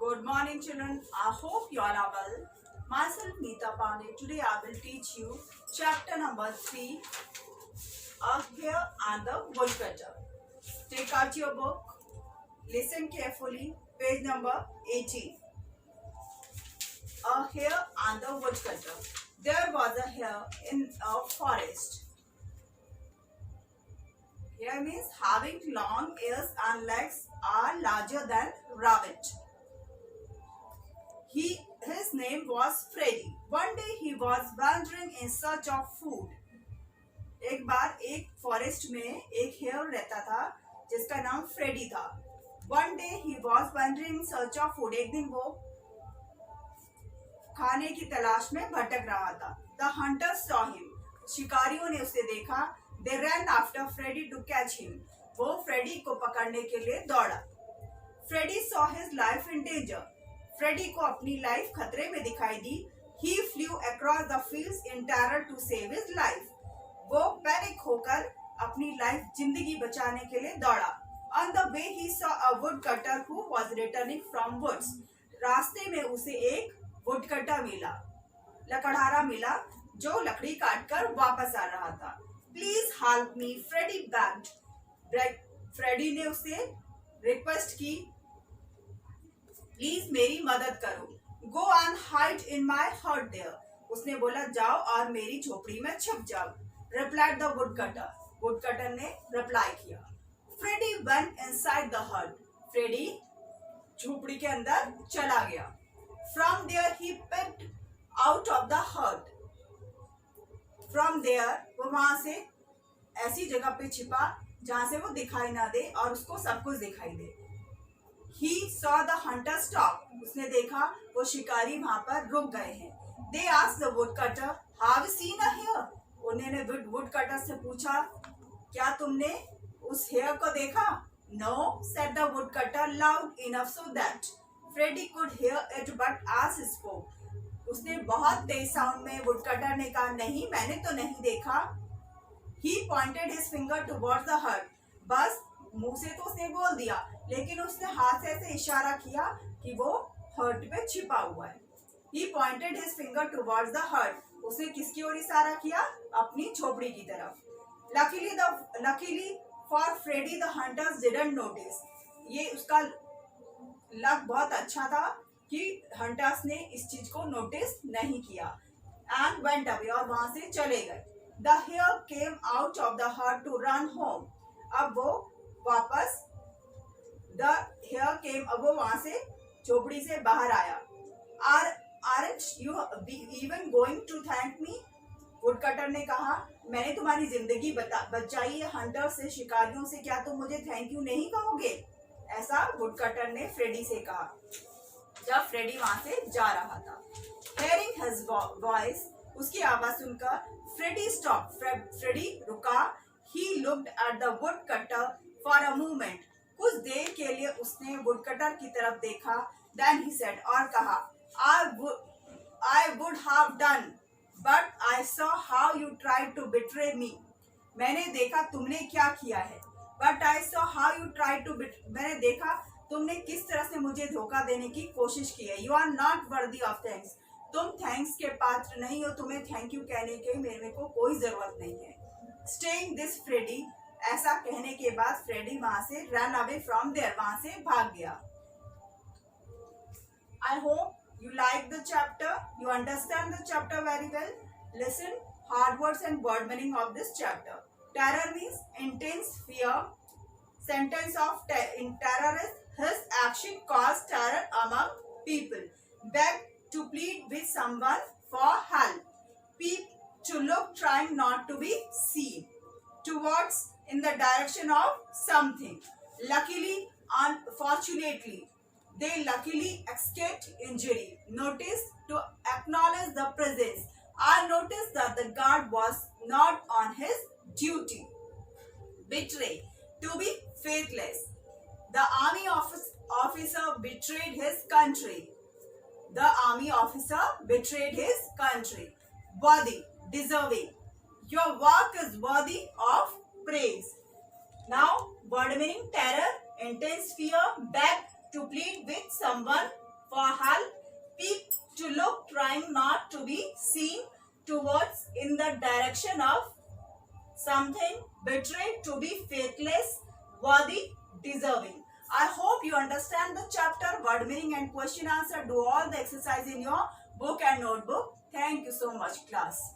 Good morning, children. I hope you all are well. Myself, Neeta Pandey. Today, I will teach you chapter number 3, A Hare and the Woodcutter. Take out your book. Listen carefully. Page number 18. A Hare and the Woodcutter. There was a hare in a forest. Hare means having long ears and legs are larger than rabbit. His name was Freddy. One day he was wandering in search of food. एक बार एक forest में एक hair रहता था जिसका नाम Freddy था. One day he was wandering in search of food. एक दिन वो खाने की तलाश में भटक रहा था. The hunters saw him. शिकारियों ने उसे देखा. They ran after Freddy to catch him. वो फ्रेडी को पकड़ने के लिए दौड़ा. Freddy saw his life in danger. Freddy को अपनी लाइफ खतरे में दिखाई दी. He flew across the fields in terror to save his life. वो पैनिक होकर अपनी लाइफ जिंदगी बचाने के लिए दौड़ा. On the way he saw a woodcutter who was returning from woods. रास्ते में उसे एक वुडकटर मिला, लकड़हारा मिला जो लकड़ी काटकर वापस आ रहा था. Please help me, Freddy begged. Freddy ने उसे रिक्वेस्ट की, प्लीज मेरी मदद करो. Go and hide in my hut there. उसने बोला जाओ और मेरी झोपड़ी में छुप जाओ. Replied the woodcutter. वुडकटर ने रिप्लाई किया. Freddy went inside the hut. Freddy झोपड़ी के अंदर चला गया. From there he picked out of the hut. From there वो वहां से ऐसी जगह पे छिपा जहां से वो दिखाई ना दे और उसको सब कुछ दिखाई दे. He saw the hunter stop. उसने देखा वो शिकारी वहां पर रुक गए हैं. They asked the woodcutter, have you seen a hare? उन्होंने woodcutter से पूछा, क्या तुमने उस hare को देखा? No, said the woodcutter loud enough so that Freddy could hear it, but as he spoke. उसने बहुत तेज साउंड में woodcutter ने कहा, नहीं मैंने तो नहीं देखा. He pointed his finger towards the hut. बस मुंह से तो उसने बोल दिया, लेकिन उसने हाथ से ऐसे इशारा किया कि वो हर्ट पे छिपा हुआ है. He pointed his finger towards the hut. उसने किसकी ओर इशारा किया? अपनी झोपड़ी की तरफ. Luckily for Freddy, the hunters didn't notice. ये उसका लक बहुत अच्छा था कि हंटर्स ने इस चीज को नोटिस नहीं किया. And went away. और वहां से चले गए. The hare came out of the hut to run home. अब वो वापस द हेयर केम. अब वो वहां से झोपड़ी से बाहर आया. Aren't you even going to thank me? Woodcutter ने कहा, मैंने तुम्हारी जिंदगी बचाई है हंटर से, शिकारियों से, क्या तुम मुझे थैंक यू नहीं कहोगे? ऐसा वुडकटर ने फ्रेडी से कहा जब फ्रेडी वहां से जा रहा था. Hearing his voice, उसकी आवाज सुनकर फ्रेडी स्टॉप. फ्रेडी रुका. He looked at the woodcutter for a moment. कुछ देर के लिए उसने वुडकटर की तरफ देखा. Then he said, और कहा, I would have done, but I saw how you tried to betray me. मैंने देखा तुमने क्या किया है. But I saw how you tried to मैंने देखा तुमने किस तरह से मुझे धोखा देने की कोशिश की है. You are not worthy of thanks. तुम थैंक्स के पात्र नहीं हो. तुम्हें थैंक यू कहने की मेरे को कोई जरूरत नहीं है. Saying this, Freddy, ऐसा कहने के बाद फ्रेडी वहां से ran away from there. वहां से भाग गया. I hope you like the chapter. You understand the chapter very well. Listen hard words and word meaning of this chapter. Terror means intense fear. Sentence of in terror is his action caused terror among people. Beg to plead with someone for help. Peep to look, trying not to be seen. Towards, in the direction of something. Luckily, unfortunately, they luckily escaped injury. Notice, to acknowledge the presence. I noticed that the guard was not on his duty. Betray, to be faithless. The army officer betrayed his country. The army officer betrayed his country. Worthy, deserving. Your work is worthy of praise. Now, word meaning terror, intense fear, beg to plead with someone for help, peep to look, trying not to be seen, towards, in the direction of something, betray, to be faithless, worthy, deserving. I hope you understand the chapter, word meaning and question answer. Do all the exercise in your book and notebook. Thank you so much, class.